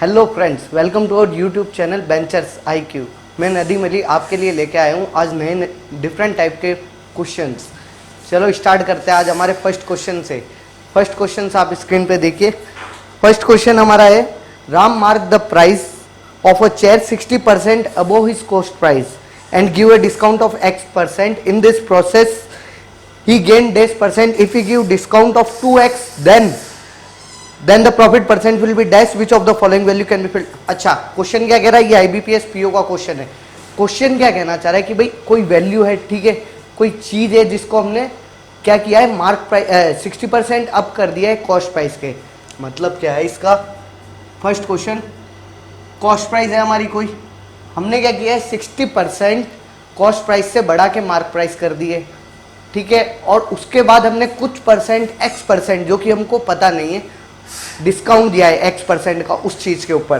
Hello friends, welcome to our YouTube channel benchers IQ। मैं नदीम अली आपके लिए लेके आया हूँ आज नए डिफरेंट टाइप के क्वेश्चंस। चलो स्टार्ट करते हैं आज हमारे फर्स्ट क्वेश्चन से। फर्स्ट क्वेश्चन आप स्क्रीन पे देखिए। फर्स्ट क्वेश्चन हमारा है, Ram mark the price of a chair 60% above his cost price and give a discount of X%। In this process he gained dash percent. If he give discount of 2x, then the profit percent will be dash. Which of the following value can be filled? अच्छा, question क्या कह रहा है? ये IBPS PO का question है। Question क्या कहना चाह रहा है कि भाई कोई वैल्यू है, ठीक है, कोई चीज है जिसको हमने क्या किया है, मार्क प्राइस 60% अप कर दिया है कॉस्ट प्राइस के। मतलब क्या है इसका? फर्स्ट क्वेश्चन, कॉस्ट प्राइस है हमारी कोई, हमने क्या किया है 60% कॉस्ट प्राइस से बढ़ा के मार्क प्राइस कर दिए, ठीक है, और उसके बाद हमने कुछ परसेंट X% जो कि हमको पता नहीं है डिस्काउंट दिया है X% का उस चीज के ऊपर।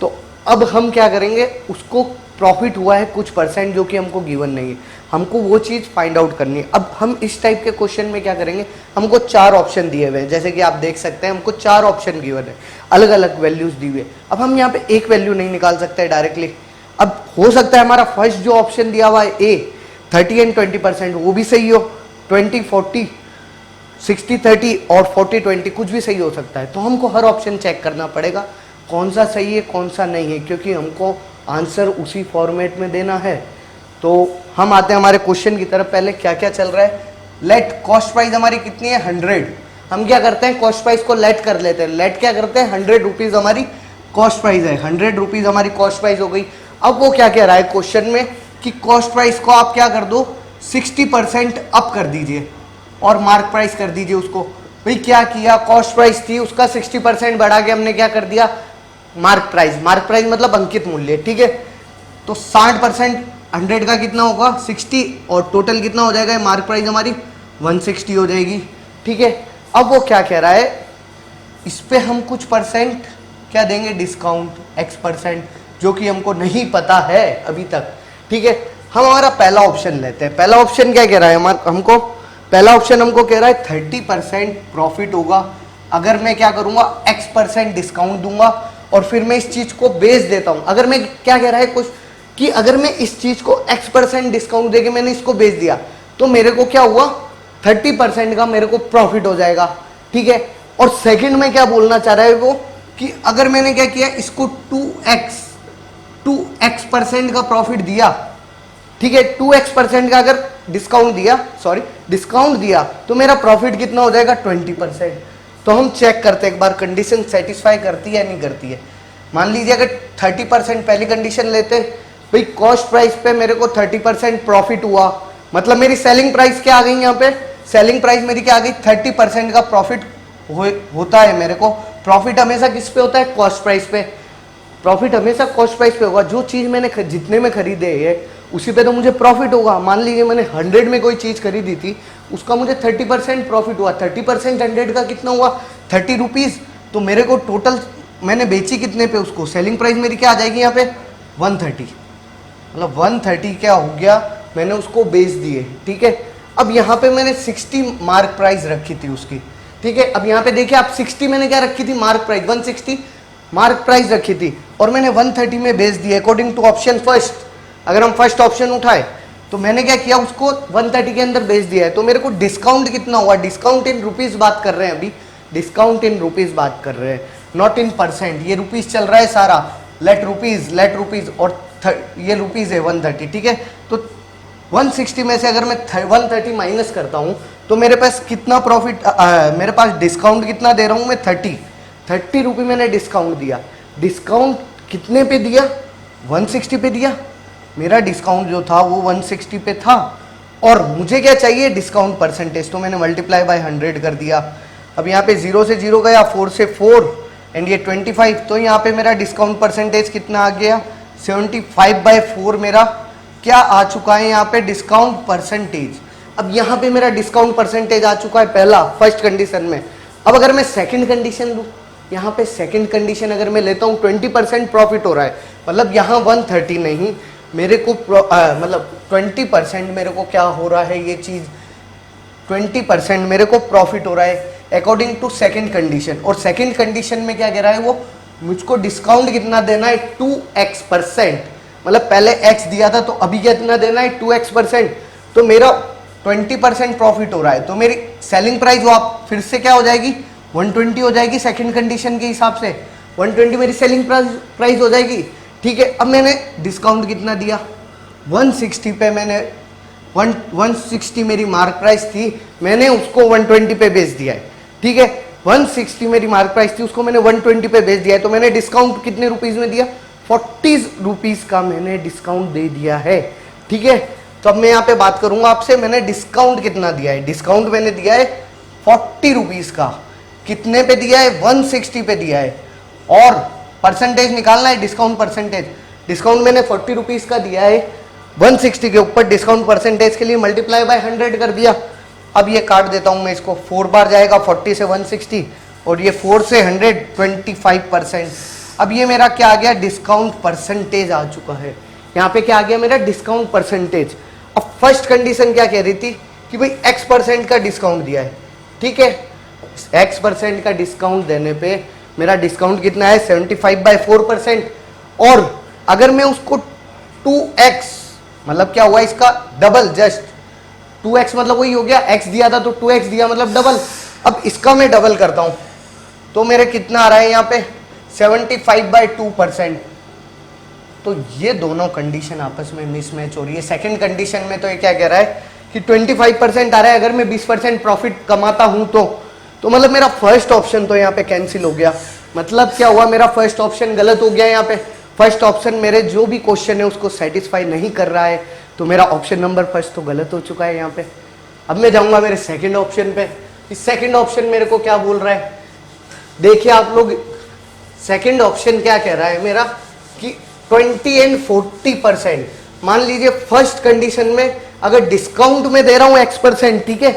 तो अब हम क्या करेंगे, उसको प्रॉफिट हुआ है कुछ परसेंट जो कि हमको गिवन नहीं है, हमको वो चीज फाइंड आउट करनी है। अब हम इस टाइप के क्वेश्चन में क्या करेंगे, हमको 4 ऑप्शन दिए हुए हैं, जैसे कि आप देख सकते हैं हमको 4 ऑप्शन गिवन है, अलग अलग वैल्यूज दी हुई है। अब हम यहाँ पे एक वैल्यू नहीं निकाल सकते डायरेक्टली। अब हो सकता है हमारा फर्स्ट जो ऑप्शन दिया हुआ है A 30 एंड 20% वो भी सही हो, 20-40, 60-30 और 40-20 कुछ भी सही हो सकता है। तो हमको हर ऑप्शन चेक करना पड़ेगा कौन सा सही है कौन सा नहीं है, क्योंकि हमको आंसर उसी फॉर्मेट में देना है। तो हम आते हैं हमारे क्वेश्चन की तरफ। पहले क्या क्या चल रहा है, लेट कॉस्ट प्राइस हमारी कितनी है 100। हम क्या करते हैं, कॉस्ट प्राइस को लेट कर लेते हैं। लेट क्या करते हैं, 100 रुपीज हमारी कॉस्ट प्राइस है, 100 रुपीज हमारी कॉस्ट प्राइस हो गई। अब वो क्या कह रहा है क्वेश्चन में कि कॉस्ट प्राइस को आप क्या कर दो, 60% अप कर दीजिए और मार्क प्राइस कर दीजिए उसको। भाई क्या किया, कॉस्ट प्राइस थी उसका 60% बढ़ा के हमने क्या कर दिया, मार्क प्राइस। मार्क प्राइस मतलब अंकित मूल्य, ठीक है। तो 60% 100 का कितना होगा 60, और टोटल कितना हो जाएगा, मार्क प्राइस हमारी 160 हो जाएगी, ठीक है। अब वो क्या कह रहा है, इस पे हम कुछ परसेंट क्या देंगे, डिस्काउंट X%, जो कि हमको नहीं पता है अभी तक, ठीक है। हम हमारा पहला ऑप्शन लेते हैं। पहला ऑप्शन क्या कह रहा है हमको, पहला ऑप्शन हमको कह रहा है 30% प्रॉफिट होगा अगर मैं क्या करूंगा, X% डिस्काउंट दूंगा और फिर मैं इस चीज को बेच देता हूं। अगर मैं क्या कह रहा है कुछ कि अगर मैं इस चीज को X% डिस्काउंट देके मैंने इसको बेच दिया तो मेरे को क्या हुआ, 30% का मेरे को प्रॉफिट हो जाएगा, ठीक है। और सेकंड में क्या बोलना चाह रहा है वो कि अगर मैंने क्या किया, इसको 2x% का प्रॉफिट दिया, ठीक है, 2x% का अगर डिस्काउंट दिया तो मेरा प्रॉफिट कितना हो जाएगा 20%। तो हम चेक करते हैं एक बार कंडीशन सेटिस्फाई करती है या नहीं करती है। मान लीजिए अगर 30% पहली कंडीशन लेते हैं, भाई कॉस्ट प्राइस पे मेरे को 30% प्रॉफिट हुआ, मतलब मेरी सेलिंग प्राइस क्या आ गई, यहाँ पे सेलिंग प्राइस मेरी क्या आ गई, 30% का प्रॉफिट होता है मेरे को। प्रॉफिट हमेशा किस पे होता है, कॉस्ट प्राइस पे। प्रॉफिट हमेशा कॉस्ट प्राइस पे होगा, जो चीज मैंने जितने में खरीदे है उसी पे तो मुझे प्रॉफिट होगा। मान लीजिए मैंने 100 में कोई चीज खरीदी थी, उसका मुझे 30% प्रॉफिट हुआ, 30% 100 का कितना हुआ 30 रुपीज। तो मेरे को टोटल मैंने बेची कितने पे उसको, सेलिंग प्राइस मेरी क्या आ जाएगी यहाँ पे 130, मतलब 130 क्या हो गया, मैंने उसको बेच दिए, ठीक है। अब यहाँ पे मैंने 60 मार्क प्राइस रखी थी उसकी, ठीक है। अब यहाँ पे देखिए आप 60 मैंने क्या रखी थी, मार्क प्राइस 160 मार्क प्राइस रखी थी और मैंने 130 में बेच दिया अकॉर्डिंग टू ऑप्शन फर्स्ट। अगर हम फर्स्ट ऑप्शन उठाए तो मैंने क्या किया, उसको 130 के अंदर बेच दिया है। तो मेरे को डिस्काउंट कितना हुआ, डिस्काउंट इन रुपीज बात कर रहे हैं अभी, डिस्काउंट इन रुपीज बात कर रहे हैं, नॉट इन परसेंट। ये रुपीज चल रहा है सारा, लेट रुपीज और ये रुपीज है 130, ठीक है। तो 160 में से अगर मैं 130 माइनस करता हूं तो मेरे पास कितना प्रॉफिट, मेरे पास डिस्काउंट कितना दे रहा हूं मैं 30 रुपये मैंने डिस्काउंट दिया। डिस्काउंट कितने पे दिया, 160 पे दिया। मेरा डिस्काउंट जो था वो 160 पे था और मुझे क्या चाहिए, डिस्काउंट परसेंटेज, तो मैंने मल्टीप्लाई बाय 100 कर दिया। अब यहाँ पे 0 से 0 गया, 4 से 4 एंड ये 25, तो यहाँ पे मेरा डिस्काउंट परसेंटेज कितना आ गया 75/4 मेरा क्या आ चुका है यहाँ पे डिस्काउंट परसेंटेज। अब यहाँ पे मेरा डिस्काउंट परसेंटेज आ चुका है पहला फर्स्ट कंडीशन में। अब अगर मैं सेकंड कंडीशन लूँ, यहाँ पे सेकंड कंडीशन अगर मैं लेता हूँ 20% प्रॉफिट हो रहा है, मतलब यहाँ 130 नहीं, मेरे को मतलब 20% मेरे को क्या हो रहा है, ये चीज 20% मेरे को प्रॉफिट हो रहा है अकॉर्डिंग टू सेकंड कंडीशन। और सेकंड कंडीशन में क्या कह रहा है वो मुझको डिस्काउंट कितना देना है 2x%। मतलब पहले x दिया था तो अभी कितना देना है 2x%। तो मेरा 20% प्रॉफिट हो रहा है, तो मेरी सेलिंग प्राइस वो आप फिर से क्या हो जाएगी 120 हो जाएगी। सेकंड कंडीशन के हिसाब से 120 मेरी सेलिंग प्राइस हो जाएगी। ठीक है, अब मैंने डिस्काउंट कितना दिया 160 पे, मैंने 160 मेरी मार्क प्राइस थी, मैंने उसको 120 पे बेच दिया है। ठीक है, 160 मेरी मार्क प्राइस थी, उसको मैंने 120 पे बेच दिया है। तो मैंने डिस्काउंट कितने रुपीस में दिया 40 रुपीस का मैंने डिस्काउंट दे दिया है। ठीक है, तो अब मैं यहाँ पे बात करूंगा आपसे, मैंने डिस्काउंट कितना दिया है। डिस्काउंट मैंने दिया है 40 रुपीस का। कितने पे दिया है 160 पे दिया है। और परसेंटेज निकालना है, डिस्काउंट परसेंटेज। डिस्काउंट मैंने 40 रुपीस का दिया है, 160 के ऊपर डिस्काउंट परसेंटेज के लिए मल्टीप्लाई बाय 100 कर दिया। अब ये काट देता हूं मैं इसको, 4 बार जाएगा 40 से 160 और ये 4 से 100 25%। अब ये मेरा क्या आ गया डिस्काउंट परसेंटेज आ चुका है। यहाँ पे क्या आ गया मेरा डिस्काउंट परसेंटेज। अब फर्स्ट कंडीशन क्या कह रही थी कि भाई x% का डिस्काउंट दिया है। ठीक है, x% का डिस्काउंट देने पे मेरा डिस्काउंट कितना है 75/4%। और अगर मैं उसको 2x मतलब क्या हुआ इसका डबल, जस्ट 2x मतलब वही हो गया, x दिया था तो 2x दिया मतलब डबल। अब इसका मैं डबल करता हूं तो मेरे कितना आ रहा है यहाँ पे 75/2%। तो ये दोनों कंडीशन आपस में मिसमैच हो रही है। सेकंड कंडीशन में तो ये क्या कह रहा है कि 25% आ रहा है, अगर मैं 20% प्रॉफिट कमाता हूं तो मतलब मेरा फर्स्ट ऑप्शन तो यहाँ पे कैंसिल हो गया। मतलब क्या हुआ, मेरा फर्स्ट ऑप्शन गलत हो गया। यहाँ पे फर्स्ट ऑप्शन मेरे जो भी क्वेश्चन है उसको सेटिस्फाई नहीं कर रहा है, तो मेरा ऑप्शन नंबर फर्स्ट तो गलत हो चुका है यहाँ पे। अब मैं जाऊंगा मेरे सेकंड ऑप्शन पे। इस सेकंड ऑप्शन मेरे को क्या बोल रहा है, देखिए आप लोग, सेकंड ऑप्शन क्या कह रहा है मेरा कि 20 एंड 40%। मान लीजिए फर्स्ट कंडीशन में अगर डिस्काउंट में दे रहा हूं x%, ठीक है,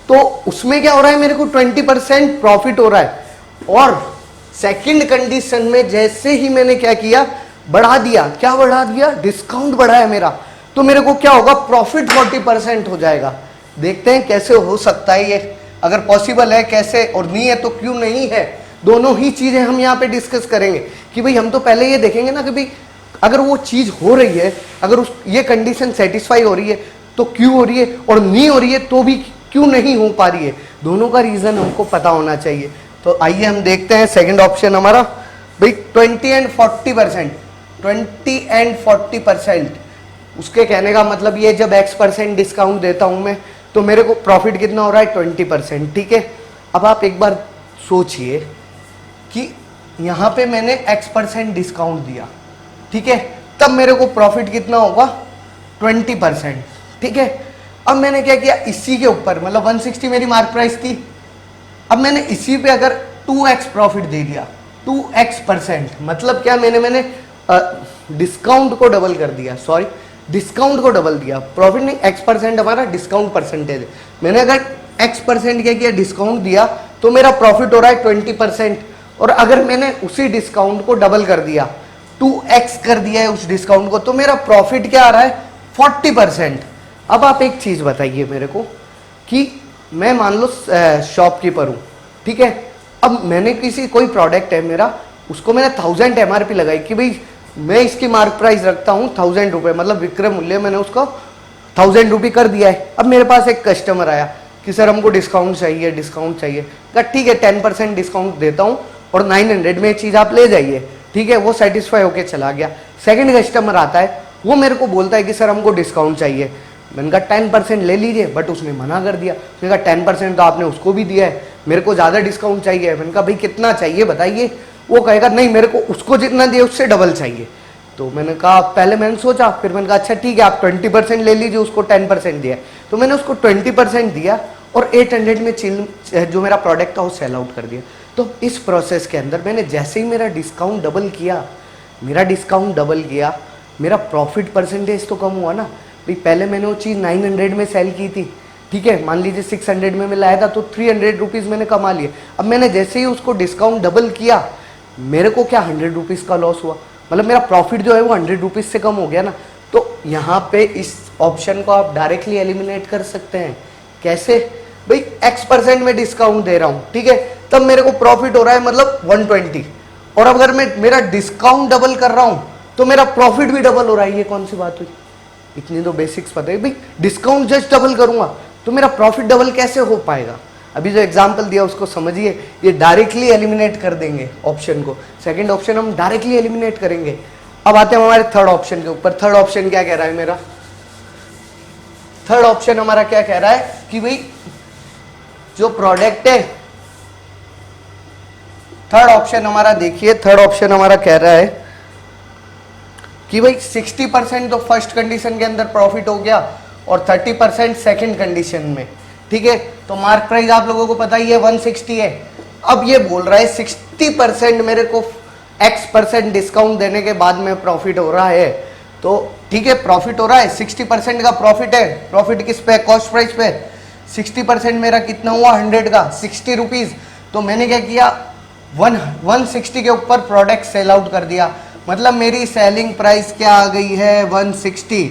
तो उसमें क्या हो रहा है मेरे को 20% प्रॉफिट हो रहा है। और सेकंड कंडीशन में जैसे ही मैंने क्या किया बढ़ा दिया, क्या बढ़ा दिया डिस्काउंट बढ़ाया मेरा, तो मेरे को क्या होगा प्रॉफिट 40% हो जाएगा। देखते हैं कैसे हो सकता है ये, अगर पॉसिबल है कैसे, और नहीं है तो क्यों नहीं है। दोनों ही चीजें हम यहाँ पे डिस्कस करेंगे कि भाई हम तो पहले ये देखेंगे ना कि भाई अगर वो चीज हो रही है, अगर उस ये कंडीशन सेटिस्फाई हो रही है तो क्यों हो रही है, और नहीं हो रही है तो भी क्यों नहीं हो पा रही है। दोनों का रीजन हमको पता होना चाहिए। तो आइए हम देखते हैं सेकंड ऑप्शन हमारा भाई 20 एंड 40%। 20 एंड 40%, उसके कहने का मतलब ये जब x% डिस्काउंट देता हूं मैं तो मेरे को प्रॉफिट कितना हो रहा है 20%। ठीक है, अब आप एक बार सोचिए कि यहां पे मैंने x% डिस्काउंट दिया, ठीक है, तब मेरे को प्रॉफिट कितना होगा 20%। ठीक है, अब मैंने क्या किया इसी के ऊपर, मतलब 160 मेरी मार्क प्राइस थी, अब मैंने इसी पे अगर 2x प्रॉफिट दे दिया, 2x%, मतलब क्या मैंने डिस्काउंट को डबल कर दिया, सॉरी डिस्काउंट को डबल दिया, प्रॉफिट नहीं, x% हमारा डिस्काउंट परसेंटेज है। मैंने अगर x% क्या किया डिस्काउंट दिया तो मेरा प्रॉफिट हो रहा है 20%। और अगर मैंने उसी डिस्काउंट को डबल कर दिया, 2x कर दिया है उस डिस्काउंट को, तो मेरा प्रॉफिट क्या आ रहा है 40%। अब आप एक चीज बताइए मेरे को कि मैं मान लो शॉपकीपर हूं, ठीक है, अब मैंने किसी कोई प्रोडक्ट है मेरा, उसको मैंने 1000 MRP लगाई कि भाई मैं इसकी मार्क प्राइस रखता हूं 1000 रुपये, मतलब विक्रय मूल्य मैंने उसको 1000 रुपये कर दिया है। अब मेरे पास एक कस्टमर आया कि सर हमको डिस्काउंट चाहिए, डिस्काउंट चाहिए, कहा ठीक है 10% डिस्काउंट देता हूं और 900 में चीज आप ले जाइए। ठीक है, वो सेटिस्फाई होके चला गया। सेकंड कस्टमर आता है, वो मेरे को बोलता है कि सर हमको डिस्काउंट चाहिए। मैंने कहा 10% ले लीजिए, बट उसने मना कर दिया। उसने कहा 10% तो आपने उसको भी दिया है, मेरे को ज़्यादा डिस्काउंट चाहिए। मैंने कहा भाई कितना चाहिए बताइए। वो कहेगा नहीं मेरे को उसको जितना दिया उससे डबल चाहिए। तो मैंने कहा पहले मैंने सोचा, फिर मैंने कहा अच्छा ठीक है आप 20% ले लीजिए, उसको 10% दिया। तो मैंने उसको 20% दिया और 800 में जो मेरा प्रोडक्ट था वो सेल आउट कर दिया। तो इस प्रोसेस के अंदर मैंने जैसे ही मेरा डिस्काउंट डबल किया, मेरा प्रॉफिट परसेंटेज तो कम हुआ ना भाई। पहले मैंने वो चीज़ 900 में सेल की थी, ठीक है, मान लीजिए 600 में मैं लाया था तो 300 रुपीज़ मैंने कमा लिए। अब मैंने जैसे ही उसको डिस्काउंट डबल किया, मेरे को क्या 100 रुपीज़ का लॉस हुआ, मतलब मेरा प्रॉफिट जो है वो 100 रुपीज़ से कम हो गया ना। तो यहाँ पे इस ऑप्शन को आप डायरेक्टली एलिमिनेट कर सकते हैं। कैसे भाई x% में डिस्काउंट दे रहा हूँ, ठीक है, तब मेरे को प्रॉफिट हो रहा है मतलब 120, और अगर मैं मेरा डिस्काउंट डबल कर रहा हूं तो मेरा प्रॉफिट भी डबल हो रहा है। ये कौन सी बात हुई? इतनी तो बेसिक्स पता है भाई। डिस्काउंट जस्ट डबल करूंगा तो मेरा प्रॉफिट डबल कैसे हो पाएगा? अभी जो एग्जांपल दिया उसको समझिए। ये डायरेक्टली एलिमिनेट कर देंगे ऑप्शन को। सेकंड ऑप्शन हम डायरेक्टली एलिमिनेट करेंगे। अब आते हैं हमारे थर्ड ऑप्शन के ऊपर। थर्ड ऑप्शन क्या कह रहा है मेरा? थर्ड ऑप्शन हमारा क्या कह रहा है कि भाई जो प्रोडक्ट है, थर्ड ऑप्शन हमारा देखिए, थर्ड ऑप्शन हमारा कह रहा है कि भाई 60% तो फर्स्ट कंडीशन के अंदर प्रॉफिट हो गया और 30% सेकंड कंडीशन में। ठीक है, तो मार्क प्राइस आप लोगों को पता ही है 160 है। अब ये बोल रहा है 60% मेरे को x% डिस्काउंट देने के बाद में प्रॉफिट हो रहा है। तो ठीक है, प्रॉफिट हो रहा है, 60% का प्रॉफिट है। प्रॉफिट किस पे? कॉस्ट प्राइस पे। 60% मेरा कितना हुआ? 100 का, 60 रुपीज। तो मैंने क्या किया? 160 के ऊपर प्रोडक्ट सेल आउट कर दिया। मतलब मेरी सेलिंग प्राइस क्या आ गई है? 160।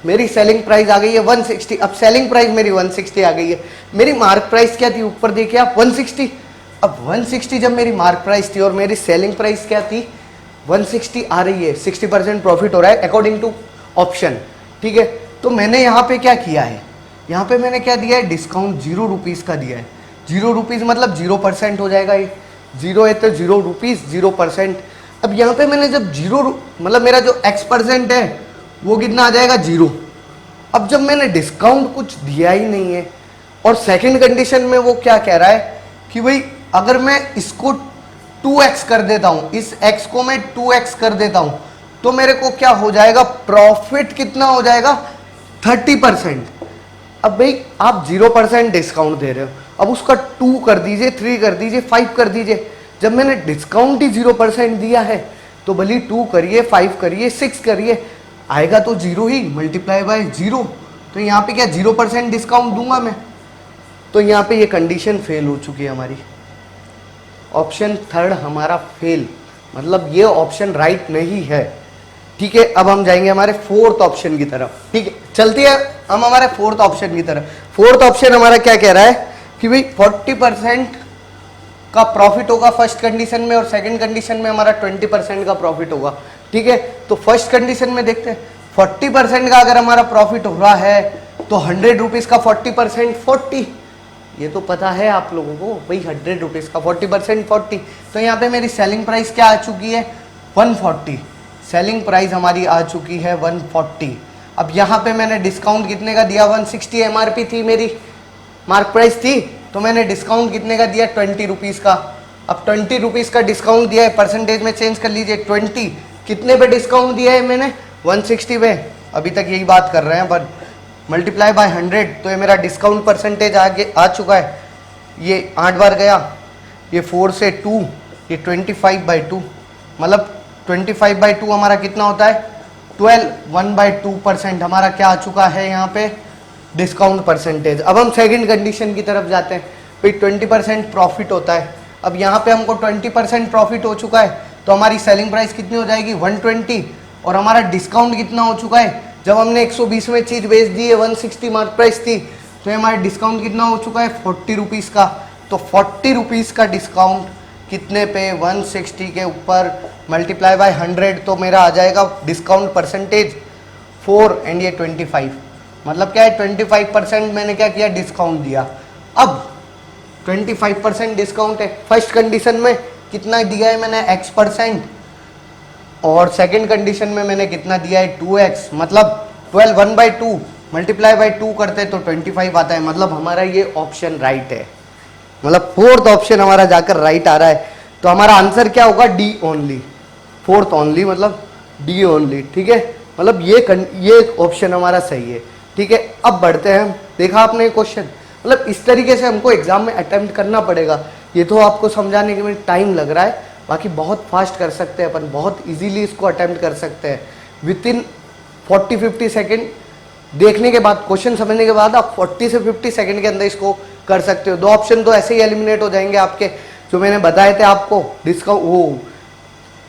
मेरी सेलिंग प्राइस आ गई है 160। अब सेलिंग प्राइस मेरी 160 आ गई है। मेरी मार्क प्राइस क्या थी? ऊपर देखिए आप, 160। अब 160 जब मेरी मार्क प्राइस थी और मेरी सेलिंग प्राइस क्या थी? 160 आ रही है, 60% प्रॉफिट हो रहा है अकॉर्डिंग टू ऑप्शन। ठीक है, तो मैंने यहाँ पे क्या किया है? यहाँ पे मैंने क्या दिया है? डिस्काउंट 0 रुपीज़ का दिया है। 0 रुपीज़ मतलब 0% हो जाएगा। ये 0 है तो 0 रुपीज़, 0%। अब यहाँ पे मैंने जब 0 मतलब मेरा जो x% है वो कितना आ जाएगा? 0। अब जब मैंने डिस्काउंट कुछ दिया ही नहीं है और सेकंड कंडीशन में वो क्या कह रहा है कि भाई अगर मैं इसको 2x कर देता हूं, इस x को मैं 2x कर देता हूं, तो मेरे को क्या हो जाएगा? प्रॉफिट कितना हो जाएगा? 30%। अब भाई आप 0% डिस्काउंट दे रहे हो, अब उसका 2 कर दीजिए, 3 कर दीजिए, 5 कर दीजिए। जब मैंने डिस्काउंट ही 0% दिया है तो भले 2 करिए, 5 करिए, 6 करिए, आएगा तो 0 ही, मल्टीप्लाई बाय 0। तो यहाँ पे क्या 0% डिस्काउंट दूंगा मैं? तो यहाँ पे ये कंडीशन फेल हो चुकी है हमारी। ऑप्शन थर्ड हमारा फेल, मतलब ये ऑप्शन राइट नहीं है। ठीक है, अब हम जाएंगे हमारे फोर्थ ऑप्शन की तरफ। ठीक है, चलती है हम हमारे फोर्थ ऑप्शन की तरफ। फोर्थ ऑप्शन हमारा क्या कह रहा है कि भाई 40% का प्रॉफिट होगा फर्स्ट कंडीशन में और सेकंड कंडीशन में हमारा 20% का प्रॉफिट होगा। ठीक है, तो फर्स्ट कंडीशन में देखते हैं 40% का अगर हमारा प्रॉफिट हो रहा है तो 100 रुपीज़ का 40% 40। ये तो पता है आप लोगों को भाई, 100 रुपीज़ का 40% 40। तो यहाँ पे मेरी सेलिंग प्राइस क्या आ चुकी है? 140। सेलिंग प्राइस हमारी आ चुकी है 140। अब यहाँ पे मैंने डिस्काउंट कितने का दिया? 160 एमआरपी थी, मेरी मार्क प्राइस थी, तो मैंने डिस्काउंट कितने का दिया? 20 रुपीज़ का। अब 20 रुपीज़ का डिस्काउंट दिया है, परसेंटेज में चेंज कर लीजिए। 20 कितने पे डिस्काउंट दिया है मैंने? 160 पे। अभी तक यही बात कर रहे हैं, पर मल्टीप्लाई बाय 100 तो ये मेरा डिस्काउंट परसेंटेज आगे आ चुका है। ये 8 बार गया, ये 4 से 2, ये 25/2, मतलब 25/2 हमारा कितना होता है? 12, 1/2% हमारा क्या आ चुका है यहाँ पे? Discount percentage. अब हम सेकंड कंडीशन की तरफ जाते हैं। भाई 20% प्रॉफिट होता है। अब यहाँ पे हमको 20% प्रॉफिट हो चुका है, तो हमारी सेलिंग प्राइस कितनी हो जाएगी? 120। और हमारा डिस्काउंट कितना हो चुका है? जब हमने 120 में चीज़ बेच दी है, 160 मार्क प्राइस थी, तो हमारा डिस्काउंट कितना हो चुका है? 40 रुपीज़ का। तो 40 रुपीज़ का डिस्काउंट कितने पे? 160 के ऊपर मल्टीप्लाई बाय 100, तो मेरा आ जाएगा डिस्काउंट परसेंटेज 4 एंड ये 25। मतलब क्या है? 25% मैंने क्या किया? डिस्काउंट दिया। अब 25% डिस्काउंट है। फर्स्ट कंडीशन में कितना दिया है मैंने? x%। और सेकंड कंडीशन में मैंने कितना दिया है? 2x। मतलब 12, 1/2 मल्टीप्लाई बाय 2 करते तो 25 आता है। मतलब हमारा ये ऑप्शन राइट है, मतलब फोर्थ ऑप्शन हमारा जाकर राइट आ रहा है। तो हमारा आंसर क्या होगा? D only. फोर्थ ओनली मतलब डी ओनली। ठीक है, मतलब ये ऑप्शन हमारा सही है। ठीक है, अब बढ़ते हैं हम। देखा आपने क्वेश्चन, मतलब इस तरीके से हमको एग्जाम में अटेम्प्ट करना पड़ेगा। ये तो आपको समझाने के में टाइम लग रहा है, बाकी बहुत फास्ट कर सकते हैं अपन, बहुत इजीली इसको अटेम्प्ट कर सकते हैं। विद इन 40-50 सेकेंड देखने के बाद, क्वेश्चन समझने के बाद आप 40 से 50 सेकेंड के अंदर इसको कर सकते हो। 2 ऑप्शन तो ऐसे ही एलिमिनेट हो जाएंगे आपके, जो मैंने बताए थे आपको। डिस्काउंट वो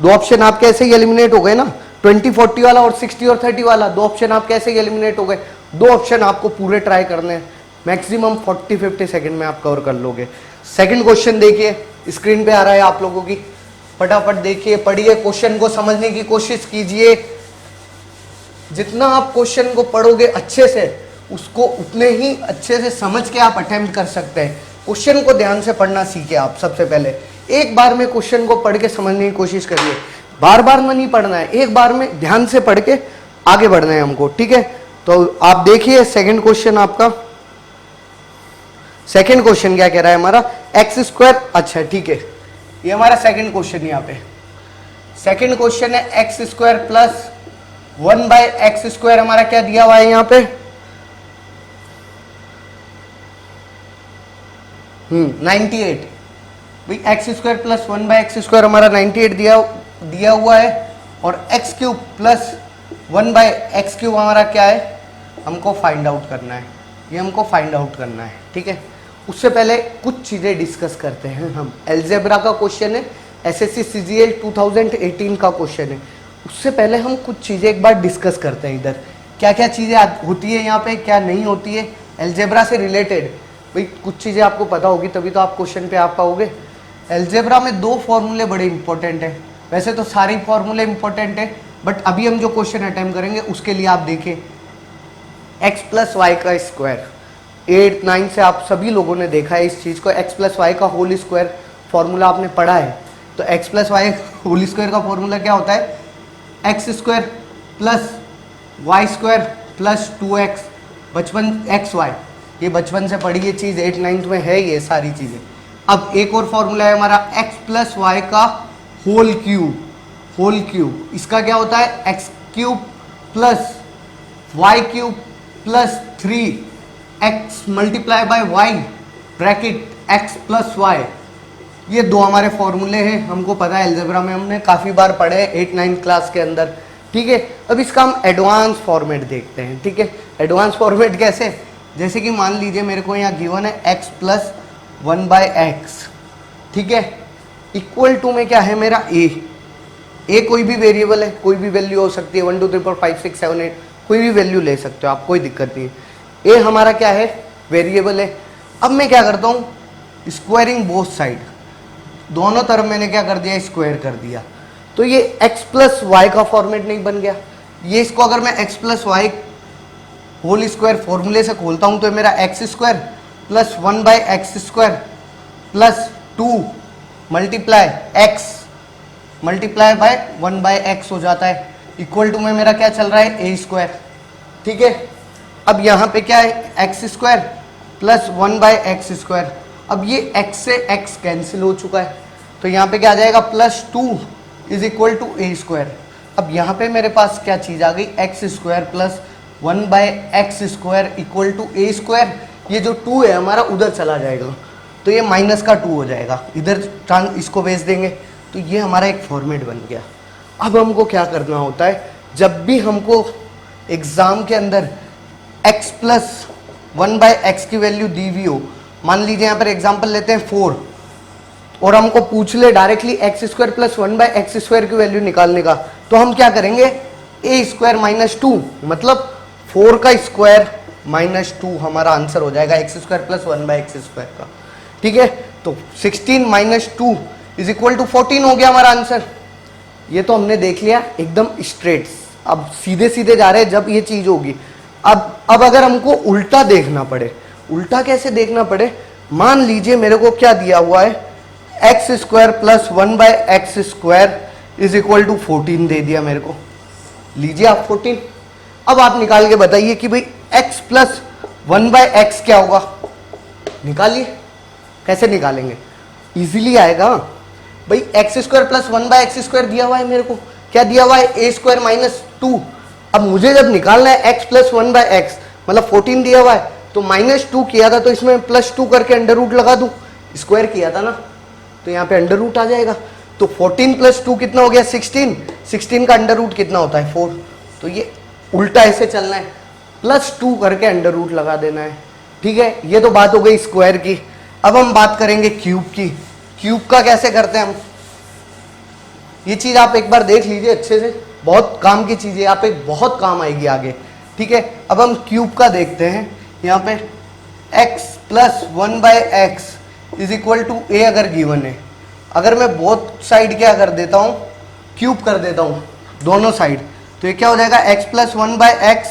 2 ऑप्शन आपके ऐसे ही एलिमिनेट हो गए ना, 20-40 वाला और 60 और 30 वाला। 2 ऑप्शन आपके ऐसे ही एलिमिनेट हो गए। 2 ऑप्शन आपको पूरे ट्राई करने हैं, मैक्सिमम 40-50 सेकेंड में आप कवर कर लोगे। सेकंड क्वेश्चन देखिए, स्क्रीन पे आ रहा है आप लोगों की। फटाफट देखिए, पढ़िए, क्वेश्चन को समझने की कोशिश कीजिए। जितना आप क्वेश्चन को पढ़ोगे अच्छे से, उसको उतने ही अच्छे से समझ के आप अटेम्प्ट कर सकते हैं। क्वेश्चन को ध्यान से पढ़ना सीखे आप। सबसे पहले एक बार में क्वेश्चन को पढ़ के समझने की कोशिश करिए, बार बार में नहीं पढ़ना है, एक बार में ध्यान से पढ़ के आगे बढ़ना है हमको, ठीक है। तो आप देखिए सेकंड क्वेश्चन आपका, सेकंड क्वेश्चन क्या कह रहा है हमारा, एक्स स्क्वायर, अच्छा ठीक है, ये हमारा सेकंड क्वेश्चन। यहाँ पे सेकंड क्वेश्चन है x square plus 1/x square, हमारा क्या दिया हुआ है यहाँ पे, 98 भाई। X square plus 1/x square हमारा 98 दिया हुआ है, और x cube plus 1/x cube हमारा क्या है, हमको फाइंड आउट करना है, ये हमको फाइंड आउट करना है, ठीक है। उससे पहले कुछ चीज़ें डिस्कस करते हैं हम। अलजेब्रा का क्वेश्चन है, एसएससी सीजीएल 2018 का क्वेश्चन है। उससे पहले हम कुछ चीज़ें एक बार डिस्कस करते हैं। इधर क्या क्या चीज़ें होती है यहाँ पे, क्या नहीं होती है अलजेब्रा से रिलेटेड। भाई कुछ चीज़ें आपको पता होगी तभी तो आप क्वेश्चन पे आ पाओगे। अलजेब्रा में 2 फॉर्मूले बड़े इंपॉर्टेंट है, वैसे तो सारे फॉर्मूले इंपॉर्टेंट है, बट अभी हम जो क्वेश्चन अटेम्प्ट करेंगे उसके लिए आप देखिए, एक्स प्लस वाई का स्क्वायर, 8, 9 से आप सभी लोगों ने देखा है इस चीज़ को। एक्स प्लस वाई का होल स्क्वायर फॉर्मूला आपने पढ़ा है। तो x plus y whole square का फॉर्मूला क्या होता है, x square plus y square plus 2x, बचपन एक्स वाई, ये बचपन से पढ़ी ये चीज़, 8, 9 में है ये सारी चीज़ें। अब एक और फॉर्मूला है हमारा एक्स प्लस वाई का होल क्यूब, होल क्यूब, इसका क्या होता है, x cube plus y cube plus 3x multiply by y bracket x plus y. ये 2 हमारे फॉर्मूले हैं, हमको पता है अलजेब्रा में हमने काफ़ी बार पढ़े हैं 8, 9 क्लास के अंदर, ठीक है। अब इसका हम एडवांस फॉर्मेट देखते हैं, ठीक है। एडवांस फॉर्मेट कैसे, जैसे कि मान लीजिए मेरे को यहाँ गिवन है x प्लस 1/x, ठीक है, इक्वल टू में क्या है मेरा a कोई भी वेरिएबल है, कोई भी वैल्यू हो सकती है, 1 2 3 4 5 6 7 8, कोई भी वैल्यू ले सकते हो आप, कोई दिक्कत नहीं है। a हमारा क्या है, वेरिएबल है। अब मैं क्या करता हूँ, स्क्वायरिंग बोथ साइड, दोनों तरफ मैंने क्या कर दिया, स्क्वायर कर दिया। तो ये x प्लस वाई का फॉर्मेट नहीं बन गया। ये इसको अगर मैं x plus y whole square फॉर्मूले से खोलता हूँ तो मेरा x square plus 1/x square plus 2 multiply x multiply by 1/x हो जाता है, इक्वल टू में मेरा क्या चल रहा है, a स्क्वायर, ठीक है। अब यहाँ पे क्या है, x square plus 1/x square. अब ये x से x कैंसिल हो चुका है, तो यहाँ पे क्या आ जाएगा, plus 2 is equal to a square. अब यहाँ पे मेरे पास क्या चीज़ आ गई, x square plus 1/x square equal to a square. ये जो 2 है हमारा उधर चला जाएगा, तो ये माइनस का 2 हो जाएगा, इधर इसको भेज देंगे, तो ये हमारा एक फॉर्मेट बन गया। अब हमको क्या करना होता है, जब भी हमको एग्जाम के अंदर x प्लस 1/x की वैल्यू दी हुई हो, मान लीजिए यहाँ पर एग्जाम्पल लेते हैं 4, और हमको पूछ ले directly x square plus 1/x square की वैल्यू निकालने का, तो हम क्या करेंगे, a स्क्वायर माइनस 2, मतलब 4 का स्क्वायर माइनस 2 हमारा आंसर हो जाएगा x square plus 1/x square का, ठीक है। तो 16 माइनस 2 इज इक्वल टू 14 हो गया हमारा आंसर। ये तो हमने देख लिया एकदम स्ट्रेट। अब सीधे सीधे जा रहे हैं जब ये चीज होगी। अब अगर हमको उल्टा देखना पड़े, उल्टा कैसे देखना पड़े, मान लीजिए मेरे को क्या दिया हुआ है, x square plus 1/x square is equal to 14 दे दिया मेरे को। लीजिए आप 14, अब आप निकाल के बताइए कि भाई x प्लस 1/x क्या होगा, निकालिए। कैसे निकालेंगे, इजीली आएगा भाई। X square plus 1/x square दिया हुआ है मेरे को, क्या दिया हुआ है, a स्क्वायर माइनस 2। अब मुझे जब निकालना है x प्लस 1/x, मतलब 14 दिया हुआ है, तो माइनस 2 किया था तो इसमें प्लस 2 करके अंडर रूट लगा दूं, स्क्वायर किया था ना, तो यहाँ पे अंडर रूट आ जाएगा। तो 14 प्लस 2 कितना हो गया, 16 का अंडर रूट कितना होता है, 4। तो ये उल्टा ऐसे चलना है, प्लस 2 करके अंडर रूट लगा देना है, ठीक है। ये तो बात हो गई स्क्वायर की। अब हम बात करेंगे क्यूब की। क्यूब का कैसे करते हैं हम, ये चीज आप एक बार देख लीजिए अच्छे से, बहुत काम की चीज है, यहाँ पे बहुत काम आएगी आगे, ठीक है। अब हम क्यूब का देखते हैं, यहाँ पे x plus 1/x is equal to a अगर गिवन है। अगर मैं बोथ साइड क्या कर देता हूँ, क्यूब कर देता हूँ दोनों साइड, तो ये क्या हो जाएगा x प्लस 1/x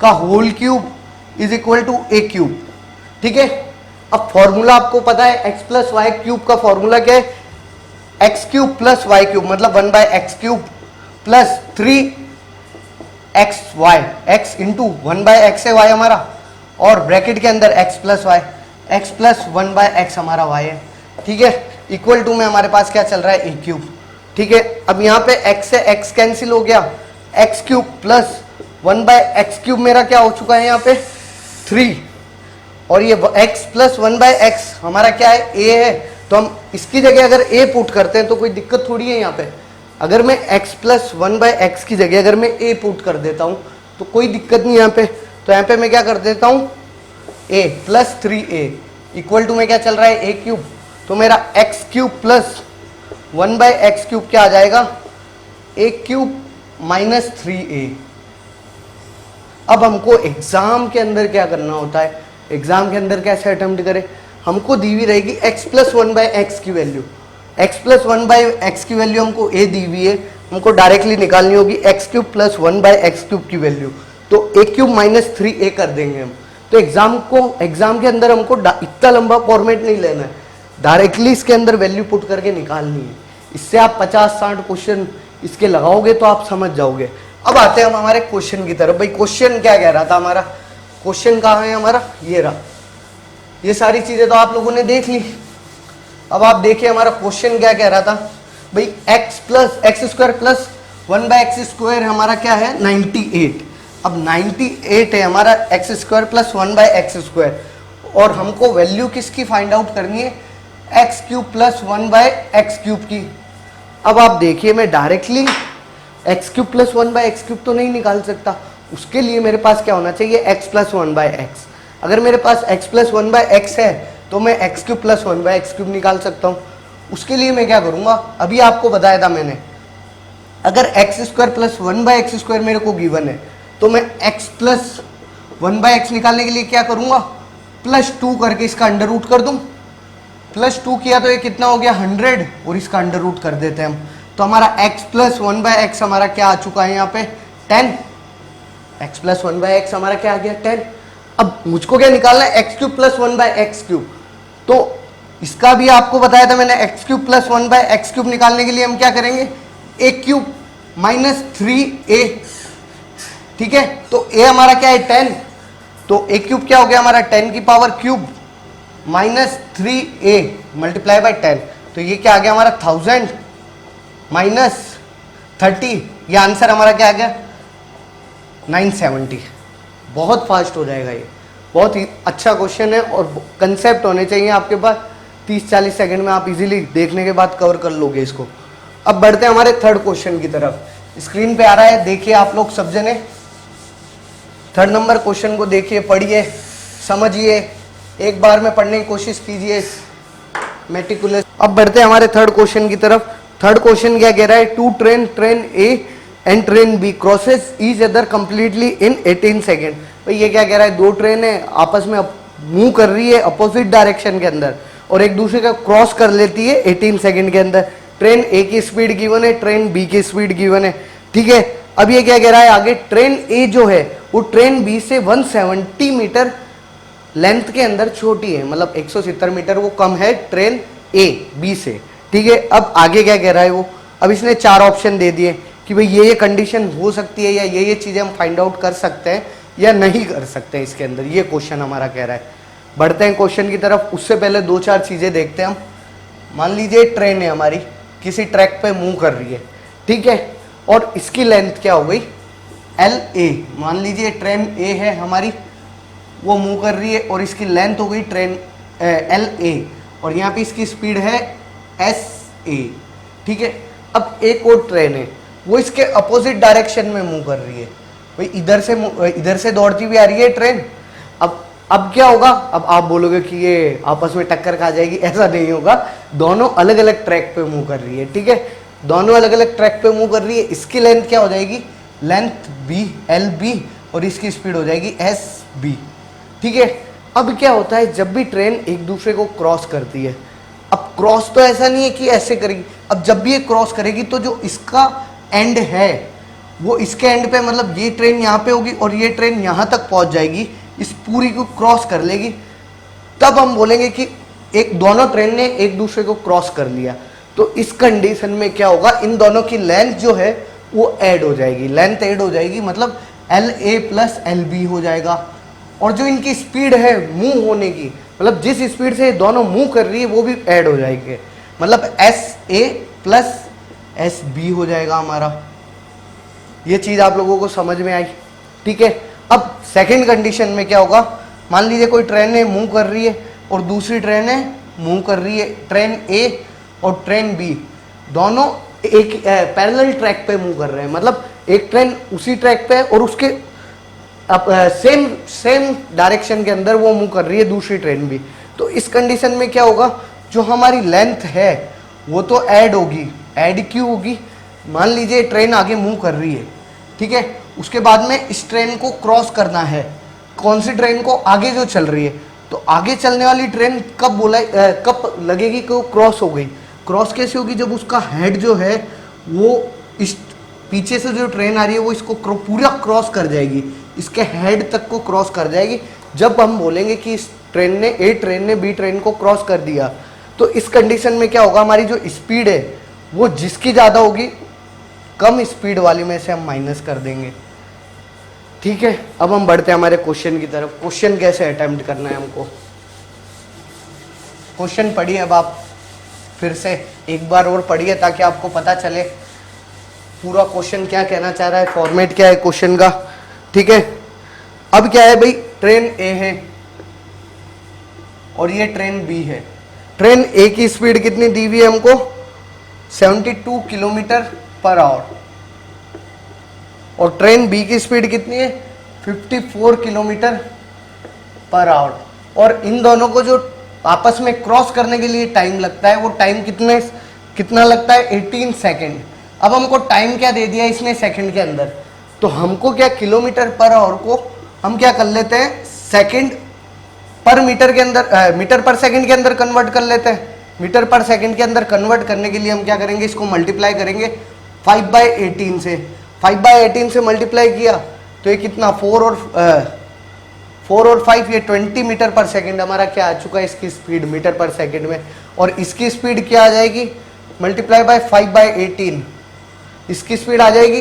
का whole cube is equal to A cube. ठीक है, अब फॉर्मूला आपको पता है x प्लस वाई क्यूब का फॉर्मूला क्या है, x cube plus y cube मतलब 1/x cube plus 3x y, x into 1/x है y हमारा, और ब्रैकेट के अंदर x plus y, x plus 1/x हमारा y है। ठीक है, इक्वल टू में हमारे पास क्या चल रहा है, ए क्यूब। ठीक है, अब यहाँ पे x से x कैंसिल हो गया, x cube plus 1/x cube मेरा क्या हो चुका है यहाँ पे 3, और ये x प्लस 1/x हमारा क्या है, a है, तो हम इसकी जगह अगर a पुट करते हैं तो कोई दिक्कत थोड़ी है यहाँ पे। अगर मैं x प्लस 1/x की जगह अगर मैं a पुट कर देता हूँ तो कोई दिक्कत नहीं यहाँ पे, तो यहाँ पे मैं क्या कर देता हूँ a plus 3a equal to में क्या चल रहा है, a क्यूब, तो मेरा x cube plus 1/x cube क्या आ जाएगा, a क्यूब माइनस 3a। अब हमको एग्जाम के अंदर क्या करना होता है, एग्जाम के अंदर कैसे अटेम्प्ट करें, हमको दी हुई रहेगी x प्लस 1/x की वैल्यू, x प्लस 1/x की वैल्यू हमको a दी हुई है, हमको डायरेक्टली निकालनी होगी x cube plus 1/x cube की वैल्यू, तो a क्यूब माइनस 3a कर देंगे हम। तो एग्जाम के अंदर हमको इतना लंबा फॉर्मेट नहीं लेना है, डायरेक्टली इसके अंदर वैल्यू पुट करके निकालनी है। इससे आप 50-60 क्वेश्चन इसके लगाओगे तो आप समझ जाओगे। अब आते हैं हम हमारे क्वेश्चन की तरफ। भाई क्वेश्चन क्या कह रहा था हमारा, क्वेश्चन कहाँ है हमारा, ये रहा। ये सारी चीजें तो आप लोगों ने देख ली। अब आप देखिए हमारा क्वेश्चन क्या कह रहा था, भाई x square plus 1/x square हमारा क्या है 98। अब 98 है हमारा x square plus 1/x square, और हमको वैल्यू किसकी फाइंड आउट करनी है, x cube plus 1/x cube की। अब आप देखिए मैं directly x cube plus 1/x cube तो नहीं निकाल सकता, उसके लिए मेरे पास क्या होना चाहिए, x प्लस 1/x। अगर मेरे पास x प्लस 1/x है तो मैं x cube plus 1/x cube निकाल सकता हूँ। उसके लिए मैं क्या करूँगा, अभी आपको बताया था मैंने, अगर x square plus 1/x square मेरे को गिवन है तो मैं x प्लस 1/x निकालने के लिए क्या करूँगा, प्लस 2 करके इसका अंडर रूट कर दूँ। प्लस 2 किया तो ये कितना हो गया 100, और इसका अंडर रूट कर देते हैं हम, तो हमारा x प्लस 1/x हमारा क्या आ चुका है यहाँ पे 10। x प्लस 1/x हमारा क्या आ गया 10। अब मुझको क्या निकालना है, x cube plus 1/x cube, तो इसका भी आपको बताया था मैंने, x cube plus 1/x cube निकालने के लिए हम क्या करेंगे, a क्यूब माइनस 3a। ठीक है, तो a हमारा क्या है 10, तो a क्यूब क्या हो गया हमारा 10 की power cube minus 3a multiply by 10, तो ये क्या आ गया हमारा 1000 माइनस 30, ये आंसर हमारा क्या आ गया 970। बहुत फास्ट हो जाएगा ये, बहुत ही अच्छा क्वेश्चन है, और कंसेप्ट होने चाहिए आपके पास, 30-40 सेकंड में आप इजीली देखने के बाद कवर कर लोगे इसको। अब बढ़ते हैं हमारे थर्ड क्वेश्चन की तरफ। स्क्रीन पे आ रहा है, देखिए आप लोग सब जने, थर्ड नंबर क्वेश्चन को देखिए, पढ़िए, समझिए, एक बार में पढ़ने की कोशिश कीजिए मेटिकुलस। अब बढ़ते हैं हमारे थर्ड क्वेश्चन की तरफ। थर्ड क्वेश्चन क्या कह रहा है, two train A and train B crosses each other completely in 18 second. भाई ये क्या कह रहा है, दो ट्रेन है आपस में मूव कर रही है अपोजिट डायरेक्शन के अंदर, और एक दूसरे का क्रॉस कर लेती है 18 सेकेंड के अंदर। ट्रेन ए की स्पीड गिवन है, ट्रेन बी की स्पीड गिवन है। ठीक है, अब ये क्या कह रहा है आगे, ट्रेन ए जो है वो ट्रेन बी से 170 मीटर लेंथ के अंदर छोटी है, मतलब 170 मीटर वो कम है ट्रेन ए बी से। ठीक है, अब आगे क्या कह रहा है वो, अब इसने 4 ऑप्शन दे दिए कि भाई ये कंडीशन हो सकती है, या ये चीजें हम फाइंड आउट कर सकते हैं या नहीं कर सकते हैं इसके अंदर, ये क्वेश्चन हमारा कह रहा है। बढ़ते हैं क्वेश्चन की तरफ, उससे पहले 2-4 चीजें देखते हैं हम। मान लीजिए ट्रेन है हमारी, किसी ट्रैक पे मूव कर रही है, ठीक है, और इसकी लेंथ क्या हो गई LA। मान लीजिए ट्रेन A है हमारी, वो मूव कर रही है, और इसकी लेंथ हो गई ट्रेन LA, और यहाँ पे इसकी स्पीड है SA। ठीक है, अब एक और ट्रेन है, वो इसके अपोजिट डायरेक्शन में मूव कर रही है। भाई इधर से दौड़ती हुई आ रही है ट्रेन। अब क्या होगा, अब आप बोलोगे कि ये आपस में टक्कर खा जाएगी, ऐसा नहीं होगा, दोनों अलग अलग ट्रैक पे मूव कर रही है। ठीक है, दोनों अलग अलग ट्रैक पे मूव कर रही है, इसकी लेंथ क्या हो जाएगी, लेंथ B LB, और इसकी स्पीड हो जाएगी SB। ठीक है, अब क्या होता है, जब भी ट्रेन एक दूसरे को क्रॉस करती है, अब क्रॉस तो ऐसा नहीं है कि ऐसे करेगी, अब जब भी ये क्रॉस करेगी तो जो इसका एंड है वो इसके एंड पे, मतलब ये ट्रेन यहाँ पे होगी और ये ट्रेन यहाँ तक पहुँच जाएगी, इस पूरी को क्रॉस कर लेगी, तब हम बोलेंगे कि एक दोनों ट्रेन ने एक दूसरे को क्रॉस कर लिया। तो इस कंडीशन में क्या होगा, इन दोनों की लेंथ जो है वो ऐड हो जाएगी, लेंथ ऐड हो जाएगी, मतलब LA प्लस LB हो जाएगा। और जो इनकी स्पीड है मूव होने की, मतलब जिस स्पीड से दोनों मूव कर रही है वो भी ऐड हो जाएगी, मतलब SA प्लस SB हो जाएगा हमारा। ये चीज आप लोगों को समझ में आई, ठीक है। अब सेकंड कंडीशन में क्या होगा, मान लीजिए कोई ट्रेन है मूव कर रही है और दूसरी ट्रेन है मूव कर रही है, ट्रेन A और ट्रेन B दोनों एक पैरेलल ट्रैक पे मूव कर रहे हैं, मतलब एक ट्रेन उसी ट्रैक पे है और उसके सेम डायरेक्शन के अंदर वो मूव कर रही है दूसरी ट्रेन भी। तो इस कंडीशन में क्या होगा, जो हमारी लेंथ है वो तो ऐड होगी, ऐड क्यों होगी, मान लीजिए ट्रेन आगे मूव कर रही है, ठीक है, उसके बाद में इस ट्रेन को क्रॉस करना है, कौन सी ट्रेन को, आगे जो चल रही है, तो आगे चलने वाली ट्रेन कब लगेगी कि वो क्रॉस हो गई, क्रॉस कैसे होगी, जब उसका हेड जो है वो इस पीछे से जो ट्रेन आ रही है वो इसको पूरा क्रॉस कर जाएगी, इसके हेड तक को क्रॉस कर जाएगी, जब हम बोलेंगे कि इस ट्रेन ने A ट्रेन ने B ट्रेन को क्रॉस कर दिया। तो इस कंडीशन में क्या होगा, हमारी जो स्पीड है वो जिसकी ज़्यादा होगी कम स्पीड वाली में से हम माइनस कर देंगे, ठीक है। अब हम बढ़ते हैं हमारे क्वेश्चन की तरफ। क्वेश्चन कैसे अटेम्प्ट करना है हमको, क्वेश्चन पढ़िए, अब आप फिर से एक बार और पढ़िए ताकि आपको पता चले पूरा क्वेश्चन क्या कहना चाह रहा है, फॉर्मेट क्या है क्वेश्चन का, ठीक है। अब क्या है भाई, ट्रेन A है और ये ट्रेन B है, ट्रेन A की स्पीड कितनी दी हुई है हमको, 72 किलोमीटर पर आवर, और ट्रेन B की स्पीड कितनी है, 54 किलोमीटर पर आवर, और इन दोनों को जो आपस में क्रॉस करने के लिए टाइम लगता है वो टाइम कितना लगता है, 18 सेकेंड। अब हमको टाइम क्या दे दिया इसने सेकंड के अंदर, तो हमको क्या किलोमीटर पर आवर को हम क्या कर लेते हैं, सेकंड पर मीटर के अंदर मीटर पर सेकंड के अंदर कन्वर्ट कर लेते हैं। मीटर पर सेकंड के अंदर कन्वर्ट करने के लिए हम क्या करेंगे, इसको मल्टीप्लाई करेंगे 5/18 से, 5/18 से मल्टीप्लाई किया तो ये कितना 4 और 5 ये 20 मीटर पर सेकंड हमारा क्या आ चुका है, इसकी स्पीड मीटर पर सेकंड में, और इसकी स्पीड क्या आ जाएगी, मल्टीप्लाई बाय 5/18, इसकी स्पीड आ जाएगी